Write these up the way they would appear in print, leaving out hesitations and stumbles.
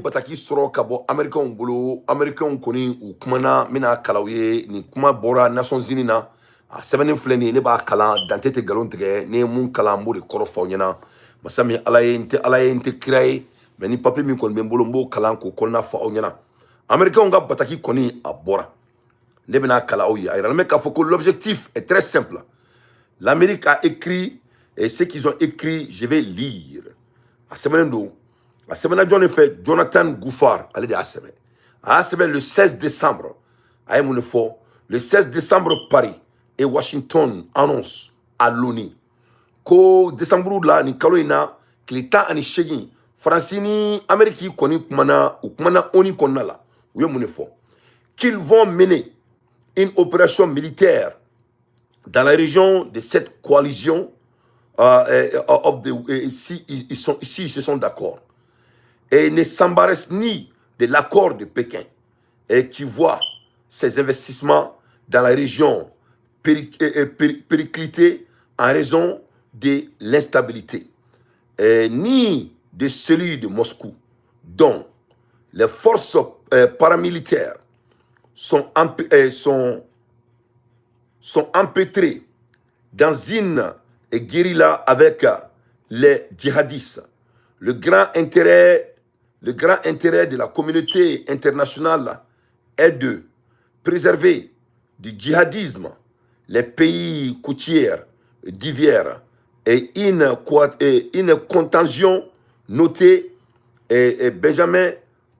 bataki sɔrɔ ka bɔ américains bolo américains kɔni u kumana mina kalaw ye ni kuma bɔra Nations Unies na a sɛbɛnni filɛ nin ne b'a kalan Dante tɛ galon tigɛ ne mun kalan b'o de kɔrɔ fɔ ɲɛna masa min ala ye n tɛ kira ye mais ni papier min kɔni bɛ n bolo n b'o kalan k'o kɔnɔna fɔ aw ɲɛna américains ka bataki kɔni a bɔra ne bɛna kalan aw ye a yirala mɛ k'a fɔ ko l'objectif est très simple. L'Amérique a écrit et ce qu'ils ont écrit je vais lire a sɛbɛnnen don a sɛbɛnna jɔn de fɛ Jonathan Goufar ale de y'a sɛbɛn a y'a sɛbɛn le 16 décembre a ye mun de fɔ le 16 décembre Paris et Washington annonce à l'ONU ko décembre la nin kalo in na tile 18 Faransi ni Amérique kɔni kumana u kumana ONU kɔnɔna la u ye mun de fɔ qu'ils vont mener une opération militaire dans la région de cette coalition si ils se sont d'accord et ne s'embarrassent ni de l'accord de Pékin et qui voit ces investissements dans la région péricliter en raison de l'instabilité ni de celui de Moscou dont les forces paramilitaires sont empêtrées dans une guérilla avec les djihadistes. Le grand intérêt de la communauté internationale est de préserver du djihadisme les pays côtiers divers et une contagion notée et Benjamin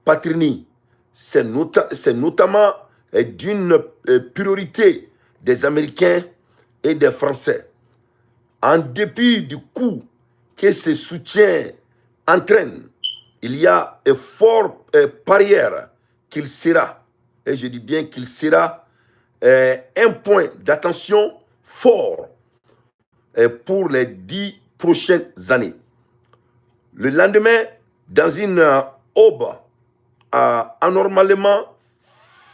Patrini. C'est notamment d'une priorité des Américains et des Français. En dépit du coût que ce soutien entraîne, il y a un fort parieur qu'il sera, et je dis bien qu'il sera un point d'attention fort pour les 10 prochaines années. Le lendemain, dans une aube anormalement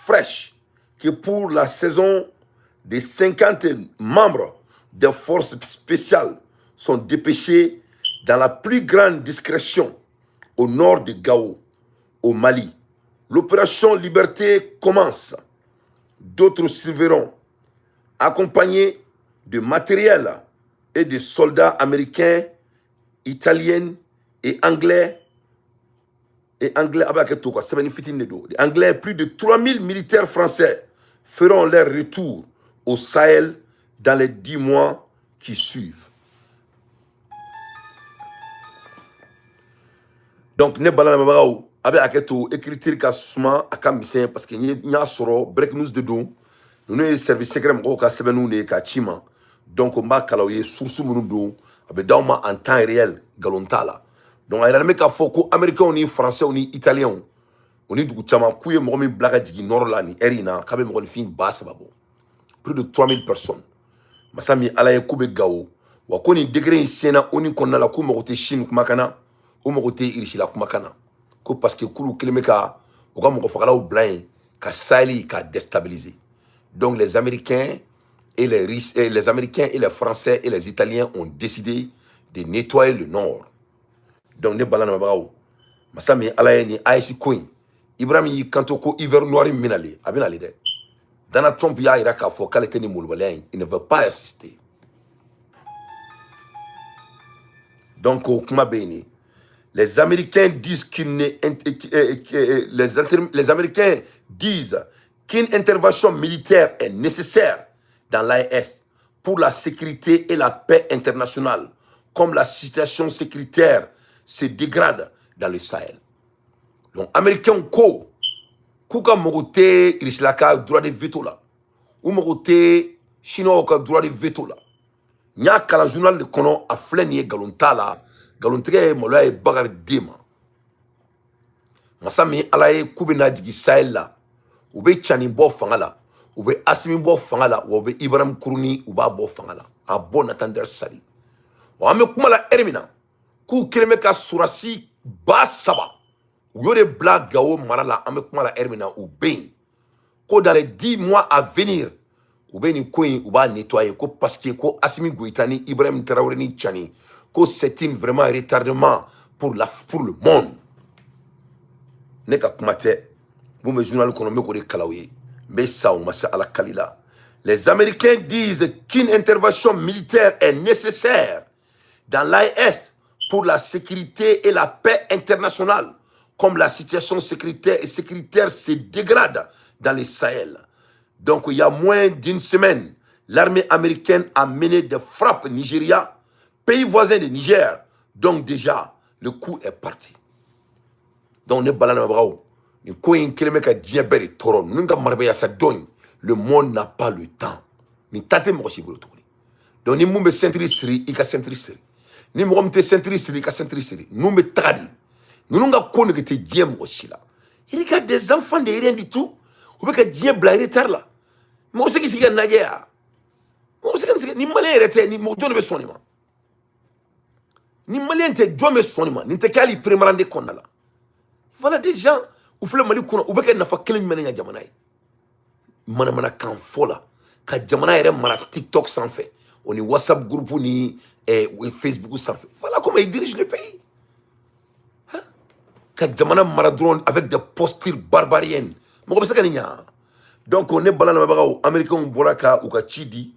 fraîche, que pour la saison des 50 membres des forces spéciales sont dépêchés dans la plus grande discrétion au nord de Gao, au Mali. L'opération Liberté commence. D'autres suivront, accompagnés de matériel et de soldats américains, italiens et anglais. Anglais, plus de 3000 militaires français feront leur retour au Sahel dans les 10 mois qui suivent. Donc, ne balana mabagaw abe aketo écriture ka suma aka misɛn parce que n y'a sɔrɔ break news de don ninnu ye service secret mɔgɔw ka sɛbɛnniw de ye ka ci ma donc n b'a kalaw ye source minnu don a bɛ d'aw ma en temps réel galon t'a la donc a yirala mɛ k'a fɔ ko américains ni français ni italiens o ni dugu caman k'u ye mɔgɔ min bila ka jigin nord la ni heure in na k'a bɛ mɔgɔninfin 3,000 bɔ plus de 3000 personnes masa min ala ye k'u bɛ Gao wa ko nin degré in senna o ni kɔnɔna la k'u mago tɛ Chine kumakan na o mago tɛ Irisi la kumakan na ko parce que k'olu kelen bɛ ka u ka mɔgɔ fagalaw bila yen ka Sahel ka déstabiliser donc les Américains et les Américains et les Français et les Italiens ont décidé de nettoyer le nord donc ne balana mabagaw masa min ala ye ni AES ko in Ibrahim y'i kanto ko hiver noir min minale a bɛ nale dɛ Donald Trump y'a yira k'a fɔ k'ale tɛ ni molobaliya in il ne veut pas assister donc o kuma bɛ yen ni les Américains disent les Américains disent qu'une intervention militaire est nécessaire dans l'AES pour la sécurité et la paix internationale, comme la situation sécuritaire se dégrade dans le Sahel. Donc, Américains ko kuka mogote irisilaka droit de veto la, ou mogote chinois ka droit de veto la. Nya kala journal de kono a flenie galonta la. Galontigɛ ye maloya ye Bakari den ma masa min ala ye k'u bɛ na jigin Sahel la u bɛ Cani bɔ fanga la u bɛ Asimi bɔ fanga la wa u bɛ Ibrahim Kuruni u b'a bɔ fanga la a bɔ Nathan Sali wa an bɛ kuma la heure min na k'u kelen bɛ ka surasi 3,000 u y'o de bila Gao mara la an bɛ kuma la heure min na u bɛ yen ko dans les 10 mois à venir u bɛ nin ko in u b'a nettoyer ko parce que ko Asimi Goïta ni Ibrahim Traoré ni Cani que c'est vraiment un retardement pour le monde. ne ka kuma tɛ mun bɛ journal kɔnɔ n bɛ k'o de kala u ye n bɛ sa u ma se ala kali la. Les Américains disent qu'une intervention militaire est nécessaire dans l'AES pour la sécurité et la paix internationale, comme la situation sécuritaire se dégrade dans le Sahel. Donc, il y a moins d'une semaine, l'armée américaine a mené des frappes Nigeria, pays voisin de Niger. Donc, déjà, le coup est parti. Donc, on est balan bravo. Le monde n'a pas le temps. Ni tate mo si bolo tuguni. Donc ni mumbe centri siri ika centri siri. Ni mo mte centri siri ika centri siri. Numbe tradi. Nunga kono que te diem mo shila. Il y a des enfants de rien du tout. Ou que diem blaire tar là. Mo se ki siga nadia. Mo se ki ni malé rete ni mo jone be sonima. Ni malé te jome sonima. Ni te kali primarande konna là. Voilà des gens ou fle mali kono ou be na fa kelen mena jamanay. Mana kan fola ka jamana yɛrɛ mara TikTok sanfɛ on est WhatsApp groupe ni Facebook sanfɛ. Voilà comment ils dirigent le pays. Hein? Ka jamana mara dɔrɔn avec des postures barbariennes mɔgɔ bɛ se ka nin ɲa. Donc on est balan mabagaw américains bɔra ka u ka ci di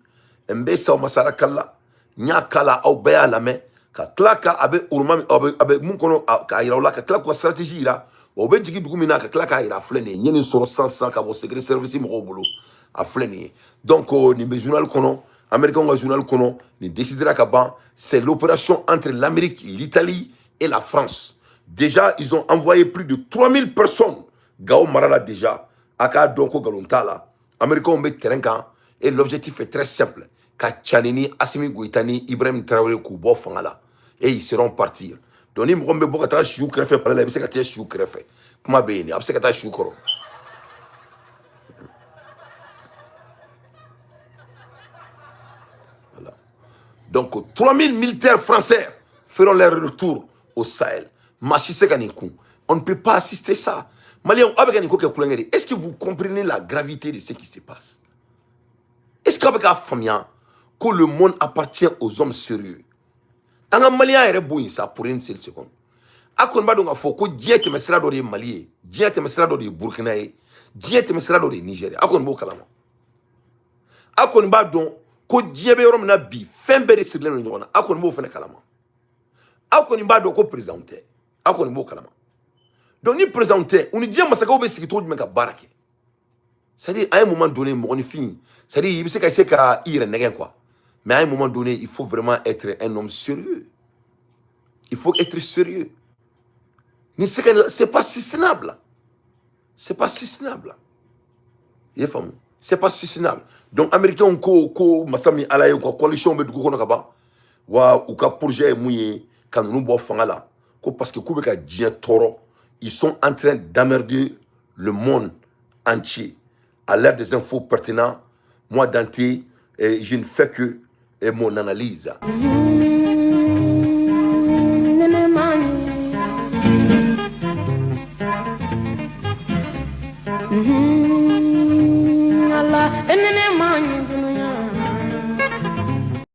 n bɛ sa masara kala ɲa kala aw bɛɛ y'a lamɛn ka tila ka a bɛ uruma a bɛ mun kɔnɔ k'a yira u la ka tila k'u ka stratégie yira. O bɛ jigi dugu min na ka tila k'a yira a filɛ nin ye n ye nin sɔrɔ sisan ka bɔ secret service mɔgɔw bolo a filɛ nin ye. Donc nin bɛ journal kɔnɔ américain ka journal kɔnɔ nin décidera ka ban. C'est l'opération entre l'Amérique, l'Italie et la France. Déjà ils ont envoyé plus de 3000 personnes Gao Marala déjà a k'a dɔn ko nkalon t'a la. Américains bɛ terrain kan et l'objectif est très simple ka Tchani ni Assimi Goïta ni Ibrahim Traoré k'u bɔ fanga la et ils seront partis. Donc ni mɔgɔ min bɛ bɔ ka taa siw kɛrɛfɛ pale la i bɛ se ka taa siw kɛrɛfɛ kuma bɛ yen a bɛ se ka taa siw kɔrɔ. Voilà. Donc 3000 militaires français feront leur retour au Sahel. Massi se ka nin kun. On ne peut pas assister ça. Maliens, est-ce que vous comprenez la gravité de ce qui se passe? Est-ce qu'avec la famille que le monde appartient aux hommes sérieux? Un Malien est bon ça pour une seule seconde. A kon ba donc fo ko dié te mesra do de Mali, dié te mesra do de Burkina, dié te mesra do de Nigeria. A kon bo kalama. A kon ba donc ko dié be rom na bi fembe de sirle no ngona. A kon bo fene kalama. A kon ba do ko présenté. A kon bo kalama. Donc ni présenté, on dit masaka obe sikito du meka barake. C'est-à-dire à un moment donné mon fille, c'est-à-dire il sait qu'à ka ire negen quoi. Mais à un moment donné, il faut vraiment être un homme sérieux. Il faut être sérieux. C'est pas soutenable. C'est pas soutenable. C'est pas soutenable. Donc, Américains, ko masami alaye ko coalition be dugu kono kaba wa u ka projet mouye kan nous bo fangala ko parce que kubeka dien toro, ils sont en train d'emmerder le monde entier à l'ère des infos pertinentes. Moi, Dante, je ne fais que mon analyse.